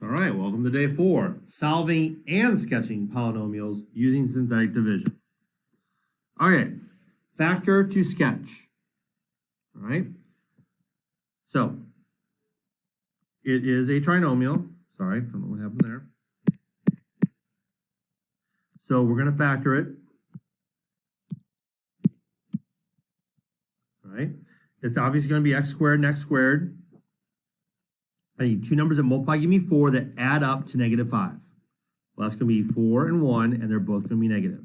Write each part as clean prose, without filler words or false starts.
All right, welcome to day 4, solving and sketching polynomials using synthetic division. Okay, factor to sketch. All right, so it is a trinomial. Sorry, don't know what happened there. So we're going to factor it. All right, it's obviously going to be x squared and x squared. I need two numbers that multiply, give me 4 that add up to -5. Well, that's going to be 4 and 1, and they're both going to be negative.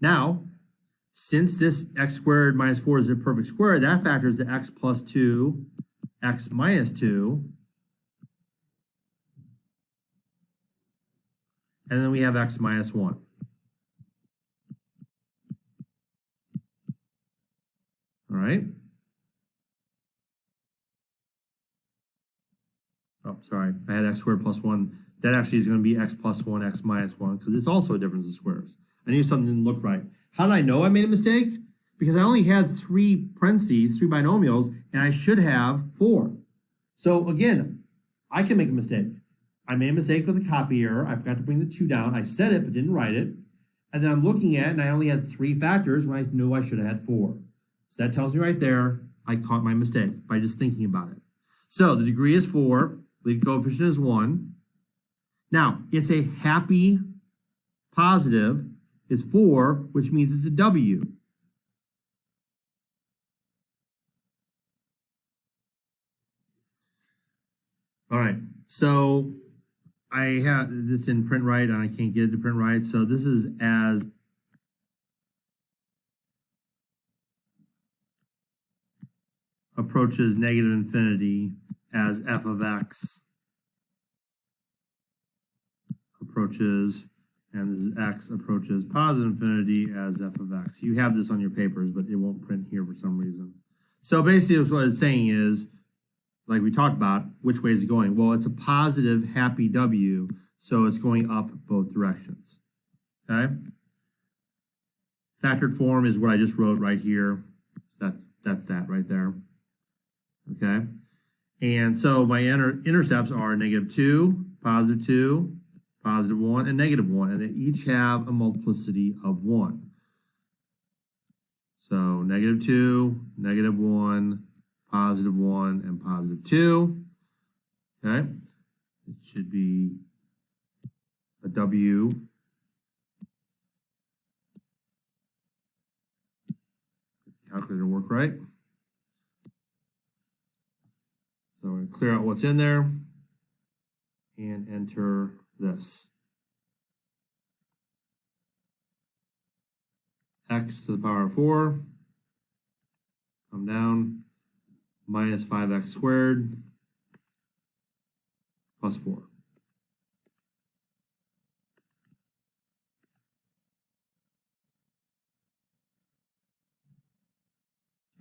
Now, since this x squared minus 4 is a perfect square, that factors to x plus 2, x minus 2, and then we have x minus 1. All right. Oh, sorry, I had x squared plus 1. That actually is going to be x plus 1, x minus 1, because it's also a difference of squares. I knew something didn't look right. How did I know I made a mistake? Because I only had 3 parentheses, 3 binomials, and I should have 4. So again, I can make a mistake. I made a mistake with a copy error. I forgot to bring the 2 down. I said it, but didn't write it. And then I'm looking at it, and I only had 3 factors when I knew I should have had 4. So that tells me right there, I caught my mistake by just thinking about it. So the degree is 4. The coefficient is 1. Now, it's a happy positive. It's 4, which means it's a W. All right, so I have this in print right, and I can't get it to print right. So this is as approaches negative infinity as f of x approaches, and this is x approaches positive infinity as f of x. You have this on your papers, but it won't print here for some reason. So basically what it's saying is, like we talked about, which way is it going? Well, it's a positive happy W, so it's going up both directions, okay? Factored form is what I just wrote right here. That's that right there, okay? And so my intercepts are -2, +2, +1, and -1, and they each have a multiplicity of 1. So -2, -1, +1, and +2. Okay, it should be a W. Calculator work right. So we're going to clear out what's in there and enter this. X to the power of 4, come down, minus 5x squared plus 4.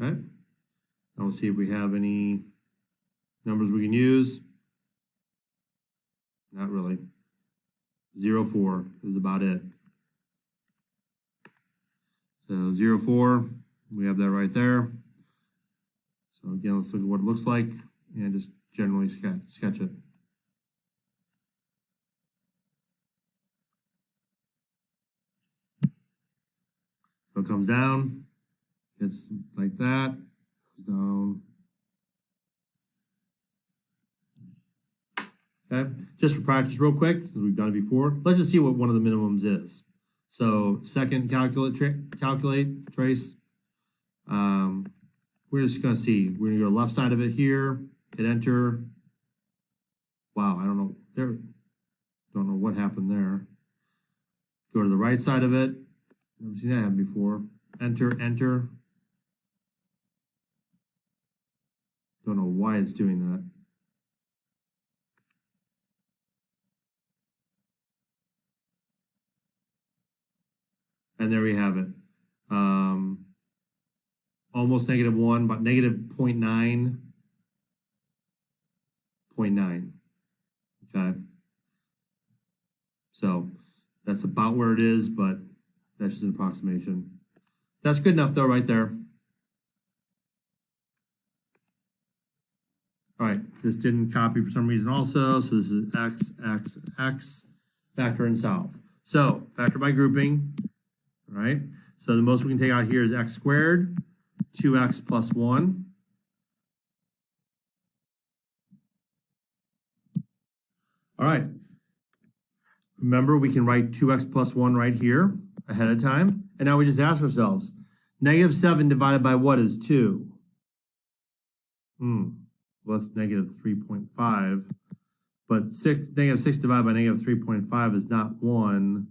Okay, now we'll see if we have any numbers we can use. Not really. 0, 4 is about it. So 0, 4, we have that right there. So again, let's look at what it looks like and just generally sketch it. So it comes down, it's like that, goes down. Okay, just for practice real quick, since we've done it before, let's just see what one of the minimums is. So second calculate, trace. We're just going to see. We're going to go to the left side of it here, hit enter. Wow, I don't know. Don't know what happened there. Go to the right side of it. Never seen that happen before. Enter, enter. Don't know why it's doing that. And there we have it. Almost -1, but -0.9. 0.9. Okay. So that's about where it is, but that's just an approximation. That's good enough though, right there. All right, this didn't copy for some reason also, so this is x, x, x, factor and solve. So factor by grouping, all right? So the most we can take out here is x squared, 2x plus 1. All right. Remember, we can write 2x plus 1 right here ahead of time. And now we just ask ourselves, negative 7 divided by what is 2? Well, that's negative 3.5. But negative 6 divided by negative 3.5 is not 1.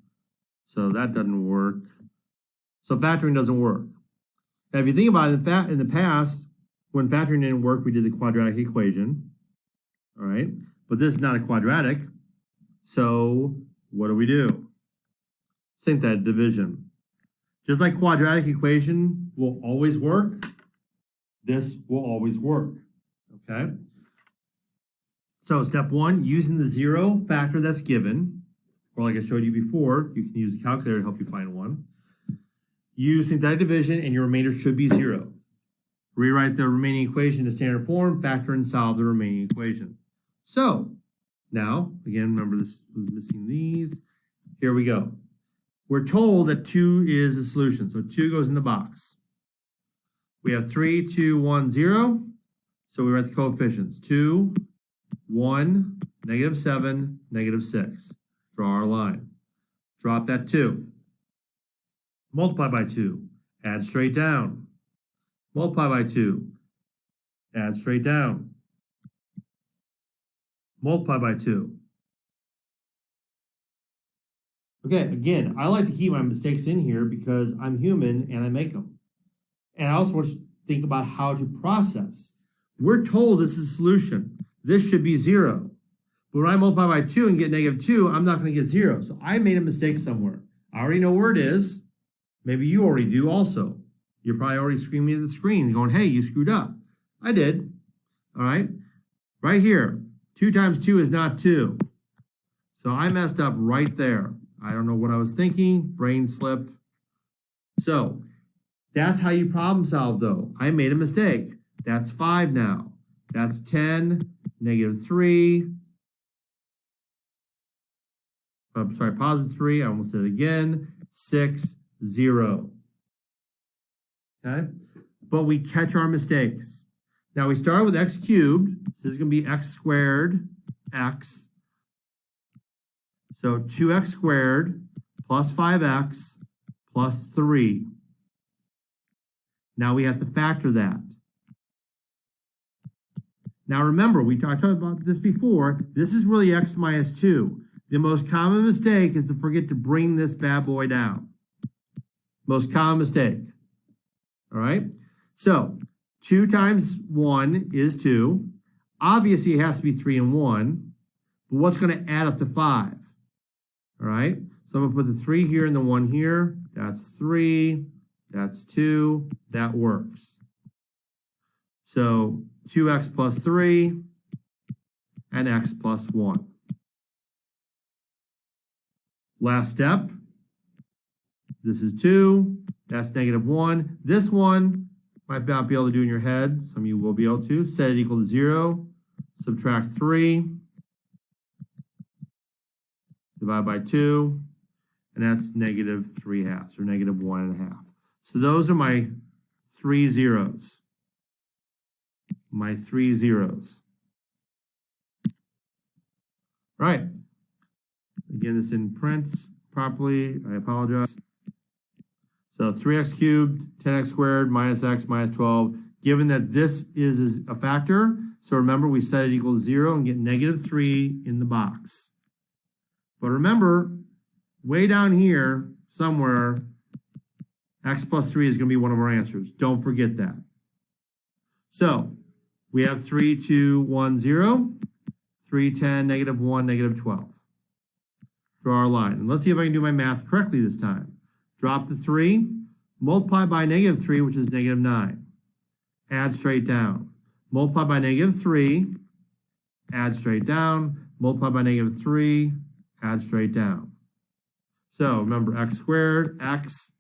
So that doesn't work. So factoring doesn't work. Now, if you think about it, in the past, when factoring didn't work, we did the quadratic equation. All right. But this is not a quadratic. So what do? Synthetic division. Just like quadratic equation will always work, this will always work. Okay. So step 1, using the 0 factor that's given, or like I showed you before, you can use a calculator to help you find one. Use synthetic division and your remainder should be 0. Rewrite the remaining equation to standard form, factor and solve the remaining equation. So now, again, remember this was missing these. Here we go. We're told that 2 is the solution, so 2 goes in the box. We have 3, 2, 1, 0. So we write the coefficients. 2, 1, negative 7, negative 6. Draw our line. Drop that 2. Multiply by 2. Add straight down. Multiply by 2. Add straight down. Multiply by 2. Okay, again, I like to keep my mistakes in here because I'm human and I make them. And I also want you to think about how to process. We're told this is a solution. This should be 0. But when I multiply by 2 and get negative 2, I'm not going to get 0. So I made a mistake somewhere. I already know where it is. Maybe you already do also. You're probably already screaming at the screen going, hey, you screwed up. I did. All right. Right here. 2 times 2 is not 2. So I messed up right there. I don't know what I was thinking. Brain slip. So that's how you problem solve, though. I made a mistake. That's 5 now. That's 10, negative 3. I'm sorry, positive 3. I almost did it again. 6, 0. Okay? But we catch our mistakes. Now we start with x cubed. So this is going to be x squared, x. So 2x squared plus 5x plus 3. Now we have to factor that. Now remember, I talked about this before. This is really x minus 2. The most common mistake is to forget to bring this bad boy down. Most common mistake. All right? So 2 times 1 is 2. Obviously, it has to be 3 and 1. But what's going to add up to 5? All right? So I'm going to put the 3 here and the 1 here. That's 3. That's 2. That works. So 2x plus 3 and x plus 1. Last step. This is 2. That's negative 1. This one might not be able to do in your head. Some of you will be able to. Set it equal to 0. Subtract 3. Divide by 2. And that's negative 3/2 or negative 1.5. So those are my 3 zeros. My 3 zeros. Right. Again, this didn't print properly. I apologize. So 3x cubed, 10x squared, minus x, minus 12. Given that this is a factor, so remember we set it equal to 0 and get negative 3 in the box. But remember, way down here somewhere, x plus 3 is going to be one of our answers. Don't forget that. So we have 3, 2, 1, 0, 3, 10, negative 1, negative 12. Draw our line. And let's see if I can do my math correctly this time. Drop the 3, multiply by negative 3, which is negative 9. Add straight down. Multiply by negative 3, add straight down. Multiply by negative 3, add straight down. So remember, x squared, x.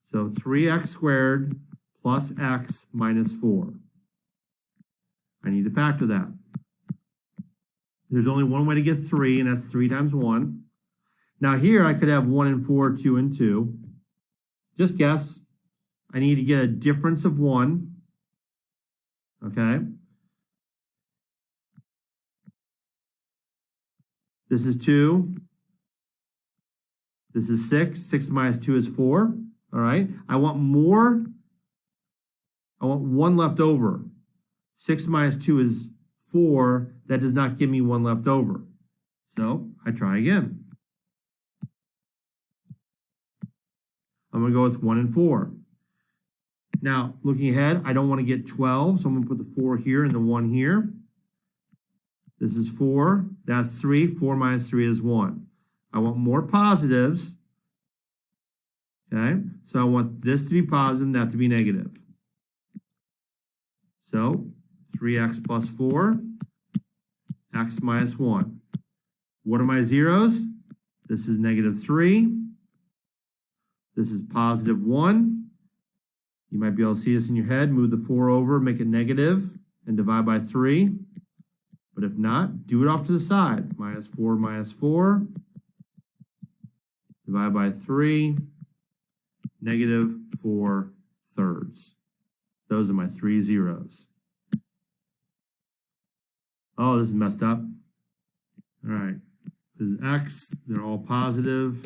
So 3x squared plus x minus 4. I need to factor that. There's only one way to get 3, and that's 3 times 1. Now here I could have 1 and 4, 2 and 2. Just guess. I need to get a difference of 1. Okay. This is 2. This is 6. 6 minus 2 is 4. All right. I want more. I want 1 left over. 6 minus 2 is 4. That does not give me 1 left over. So I try again. I'm going to go with 1 and 4. Now, looking ahead, I don't want to get 12, so I'm going to put the 4 here and the 1 here. This is 4. That's 3. 4 minus 3 is 1. I want more positives. Okay, so I want this to be positive and that to be negative. So 3x plus 4, x minus 1. What are my zeros? This is negative 3. This is positive 1. You might be able to see this in your head. Move the 4 over, make it negative, and divide by 3. But if not, do it off to the side. Minus 4, divide by 3, negative 4 thirds. Those are my 3 zeros. Oh, this is messed up. All right, this is x. They're all positive.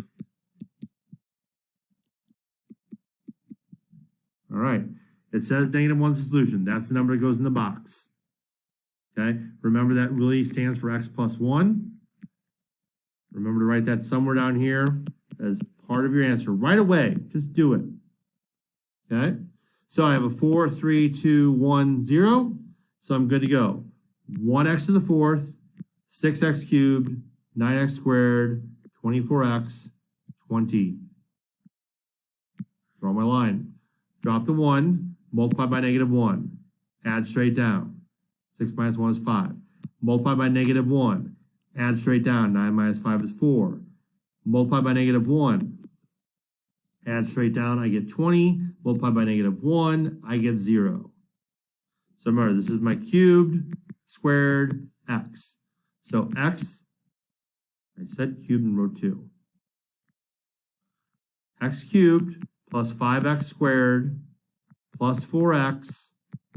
All right, it says negative 1's the solution. That's the number that goes in the box. Okay, remember that really stands for x plus 1. Remember to write that somewhere down here as part of your answer right away. Just do it. Okay, so I have a 4, 3, 2, 1, 0. So I'm good to go. 1x to the 4th, 6x cubed, 9x squared, 24x, 20. Draw my line. Drop the 1, multiply by negative 1. Add straight down. 6 minus 1 is 5. Multiply by negative 1. Add straight down. 9 minus 5 is 4. Multiply by negative 1. Add straight down. I get 20. Multiply by negative 1. I get 0. So remember, this is my cubed, squared, x. So x, I said cubed and wrote 2. X cubed plus 5x squared plus 4x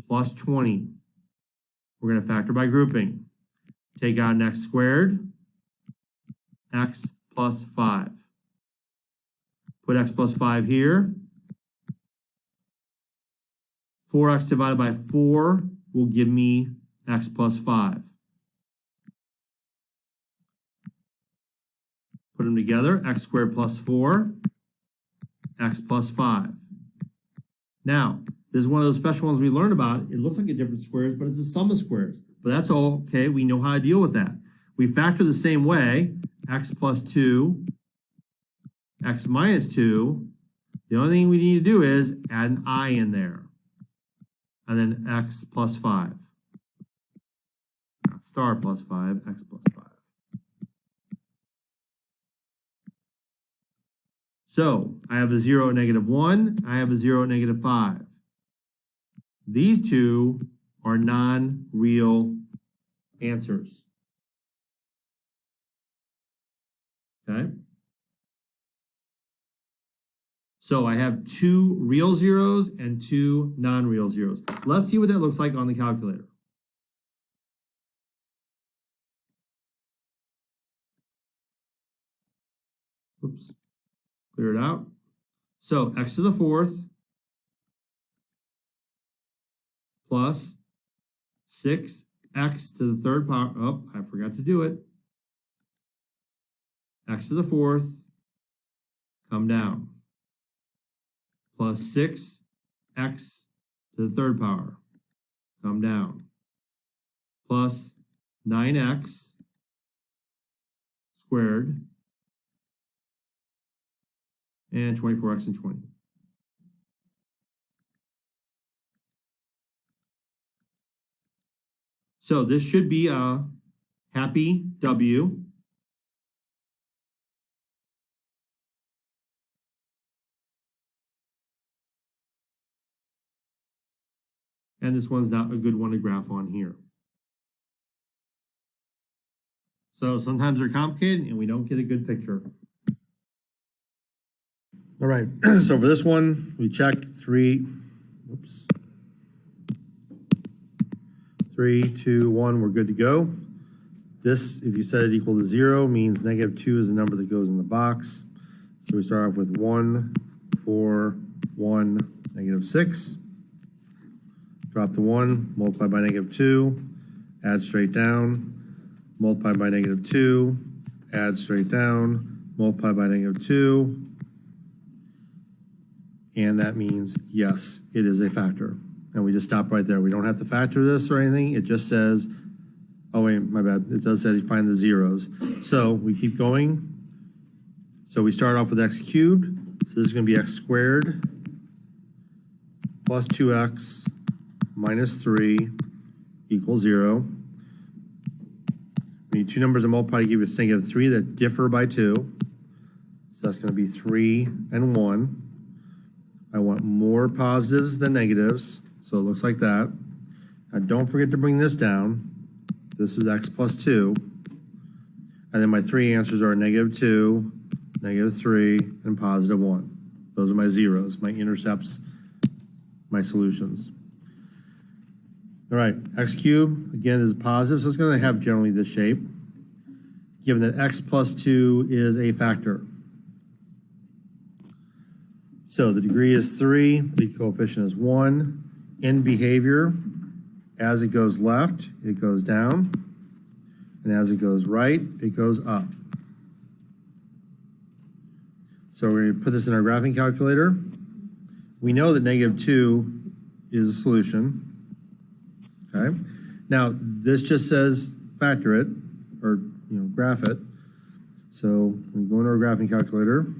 plus 20. We're going to factor by grouping. Take out an x squared, x plus 5. Put x plus 5 here. 4x divided by 4 will give me x plus 5. Put them together, x squared plus 4, x plus 5. Now, this is one of those special ones we learned about. It looks like a different squares, but it's a sum of squares. But that's all okay. We know how to deal with that. We factor the same way, x plus 2, x minus 2. The only thing we need to do is add an I in there. And then x plus 5. Not star plus 5, x plus 5. So I have a 0 at negative 1. I have a 0 at negative 5. These two are non-real answers. Okay? So I have 2 real zeros and 2 non-real zeros. Let's see what that looks like on the calculator. Oops. Clear it out. So x to the 4th plus 6x to the 3rd power. Oh, I forgot to do it. X to the 4th, come down. Plus 6x to the 3rd power, come down. Plus 9x squared and 24x and 20. So this should be a happy W. And this one's not a good one to graph on here. So sometimes they're complicated and we don't get a good picture. All right, so for this one, we check 3, 2, 1, we're good to go. This, if you set it equal to 0, means -2 is the number that goes in the box. So we start off with 1, 4, 1, -6. Drop the 1, multiply by -2, add straight down, multiply by -2, add straight down, multiply by -2, and that means, yes, it is a factor. And we just stop right there. We don't have to factor this or anything. It just says, oh wait, my bad. It does say find the zeros. So we keep going. So we start off with x cubed. So this is going to be x squared plus 2x minus 3 equals 0. We need two numbers to multiply to give us -3 that differ by 2. So that's going to be 3 and 1. I want more positives than negatives, so it looks like that. Now don't forget to bring this down. This is x plus 2. And then my three answers are -2, -3, and +1. Those are my zeros, my intercepts, my solutions. All right, x cubed, again, is positive, so it's going to have generally this shape, given that x plus 2 is a factor. So the degree is 3, the coefficient is 1. In behavior, as it goes left, it goes down, and as it goes right, it goes up. So we're going to put this in our graphing calculator. We know that -2 is a solution. Okay. Now this just says factor it, or graph it. So we go into our graphing calculator.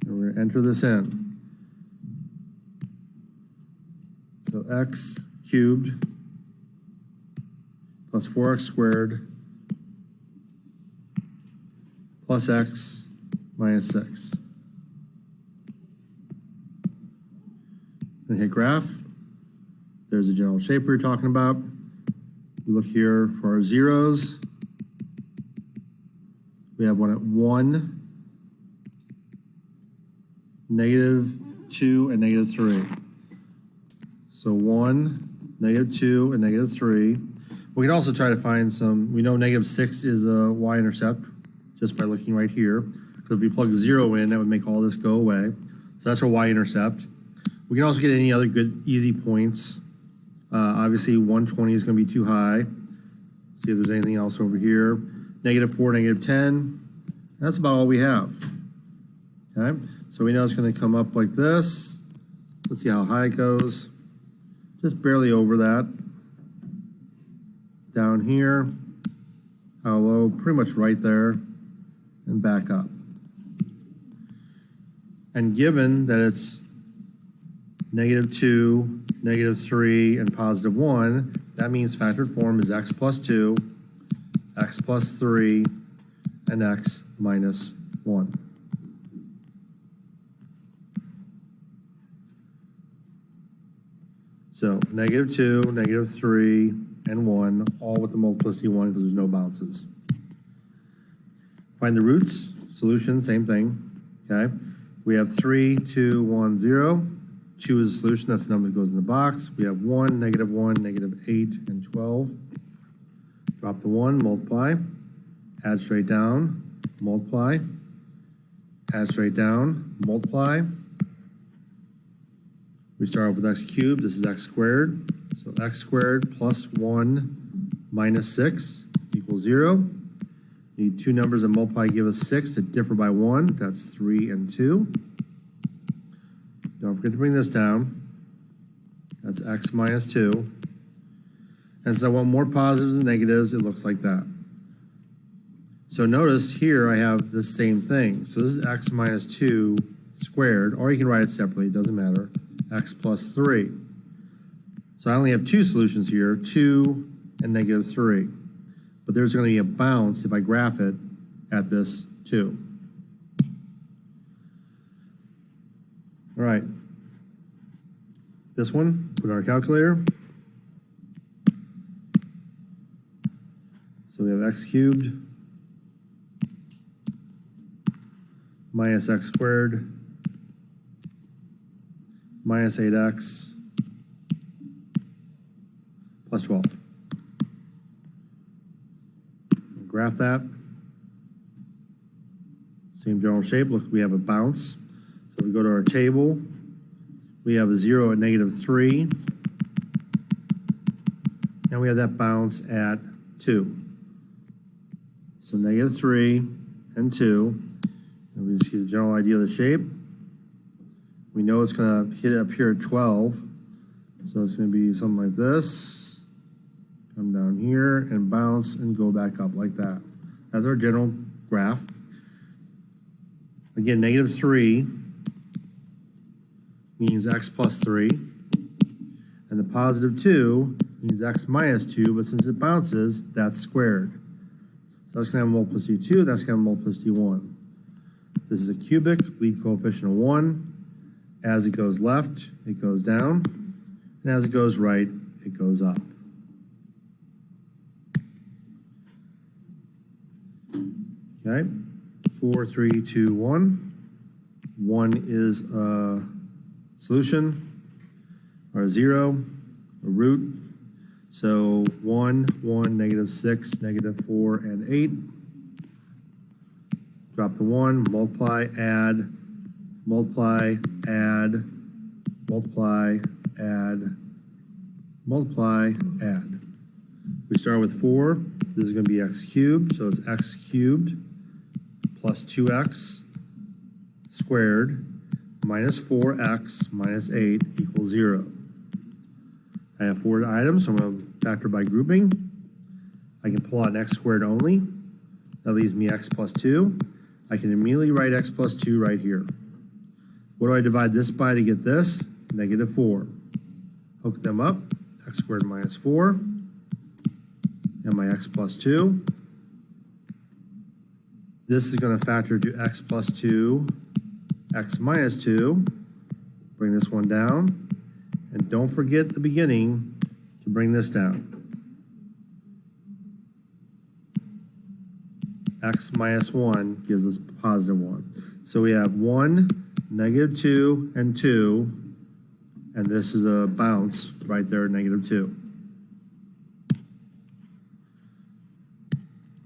And we're going to enter this in. So x cubed plus 4x squared plus x minus 6. And hit graph. There's the general shape we were talking about. We look here for our zeros. We have one at 1, -2, and -3. So 1, -2, and -3. We can also try to find some, we know -6 is a y-intercept just by looking right here. Because if we plug 0 in, that would make all this go away. So that's our y-intercept. We can also get any other good, easy points. Obviously, 120 is going to be too high. See if there's anything else over here. -4, -10. That's about all we have. Okay, so we know it's going to come up like this. Let's see how high it goes. Just barely over that. Down here. How low? Pretty much right there. And back up. And given that it's -2, -3, and +1, that means factored form is x plus 2, x plus 3, and x minus 1. So -2, -3, and 1, all with the multiplicity 1 because there's no bounces. Find the roots, solution, same thing, okay? We have 3, 2, 1, 0. 2 is a solution, that's the number that goes in the box. We have 1, -1, -8, and 12. Drop the 1, multiply, add straight down, multiply, add straight down, multiply. We start off with x cubed, this is x squared. So x squared plus 1 minus 6 equals 0. Need two numbers that multiply give us 6 that differ by 1. That's 3 and 2. Don't forget to bring this down. That's x minus 2. And since I want more positives than negatives, it looks like that. So notice here I have the same thing. So this is x minus 2 squared, or you can write it separately, it doesn't matter. X plus 3. So I only have two solutions here, 2 and -3. But there's going to be a bounce if I graph it at this 2. All right. This one, put in our calculator. So we have x cubed minus x squared minus 8x plus 12. Graph that. Same general shape. Look, we have a bounce. So we go to our table. We have a 0 at -3. And we have that bounce at 2. So -3 and 2. And we see the general idea of the shape. We know it's going to hit up here at 12. So it's going to be something like this. Come down here and bounce and go back up like that. That's our general graph. Again, -3 means x plus 3. And the +2 means x minus 2, but since it bounces, that's squared. So that's going to have a multiplicity of 2, that's going to have a multiplicity of 1. This is a cubic, lead coefficient of 1. As it goes left, it goes down. And as it goes right, it goes up. Okay, 4, 3, 2, 1. 1 is a solution, or a 0, a root. So 1, 1, -6, -4, and 8. Drop the 1, multiply, add, multiply, add, multiply, add, multiply, add. We start with 4. This is going to be x cubed, so it's x cubed plus 2x squared minus 4x minus 8 equals 0. I have 4 items, so I'm going to factor by grouping. I can pull out an x squared only. That leaves me x plus 2. I can immediately write x plus 2 right here. What do I divide this by to get this? -4. Hook them up, x squared minus 4, and my x plus 2. This is going to factor to x plus 2, x minus 2. Bring this one down. And don't forget the beginning to bring this down. X minus 1 gives us +1. So we have 1, -2, and 2. And this is a bounce right there at -2.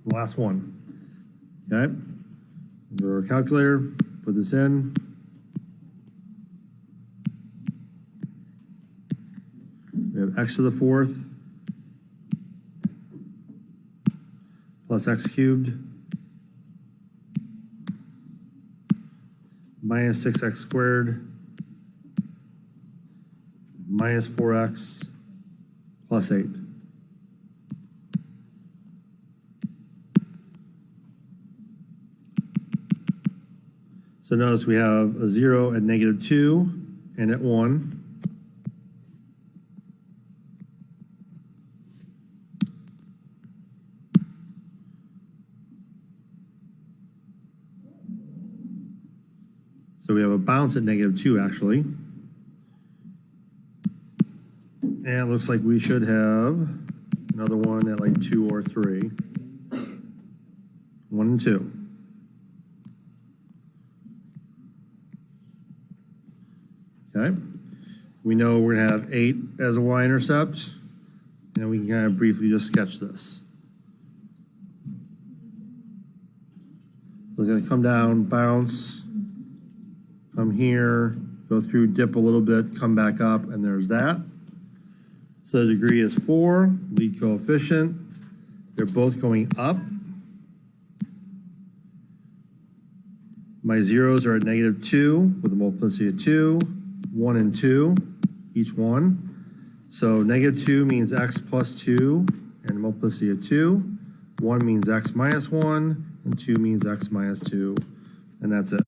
Last one. Okay, go to our calculator, put this in. We have x to the 4th plus x cubed minus 6x squared minus 4x plus 8. So notice we have a 0 at -2 and at 1. So we have a bounce at -2 actually. And it looks like we should have another one at like 2 or 3. 1 and 2. Okay, we know we're going to have 8 as a y-intercept, and we can kind of briefly just sketch this. So it's going to come down, bounce, come here, go through, dip a little bit, come back up, and there's that. So the degree is 4, lead coefficient. They're both going up. My zeros are at -2 with a multiplicity of 2. 1 and 2, each one. So -2 means x plus 2 and multiplicity of 2. 1 means x minus 1, and 2 means x minus 2, and that's it.